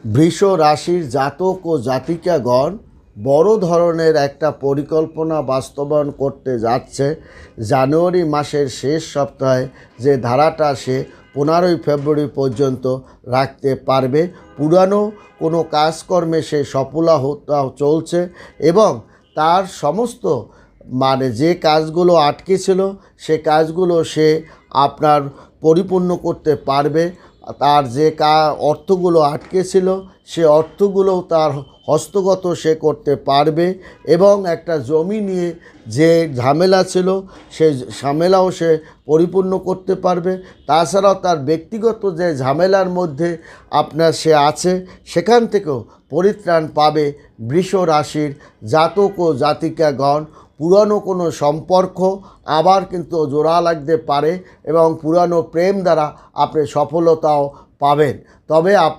বৃষ রাশির জাতক ও জাতিকাগণ বড় ধরনের একটা পরিকল্পনা বাস্তবায়ন করতে যাচ্ছে জানুয়ারি মাসের শেষ সপ্তাহে, যে ধারাটা সে 15ই ফেব্রুয়ারি পর্যন্ত রাখতে পারবে। পুরানো কোনো কাজকর্মে সে সফলতা চলছে এবং তার সমস্ত যে কাজগুলো আটকে ছিল সে কাজগুলো সে আপনার পরিপূর্ণ করতে পারবে। তার যে অর্থগুলো আটকে ছিল সে অর্থগুলোও তার হস্তগত সে করতে পারবে এবং একটা জমি নিয়ে যে ঝামেলা ছিল সেই ঝামেলাও সে পরিপূর্ণ করতে পারবে। তাছাড়াও তার ব্যক্তিগত যে ঝামেলার মধ্যে সে আছে সেখান থেকেও পরিত্রাণ পাবে বৃষ রাশির জাতক ও জাতিকাগণ। পুরানো কোনো সম্পর্ক আবার কিন্তু জোড়া লাগতে পারে এবং পুরানো প্রেম দ্বারা আপনি সফলতাও পাবেন। তবে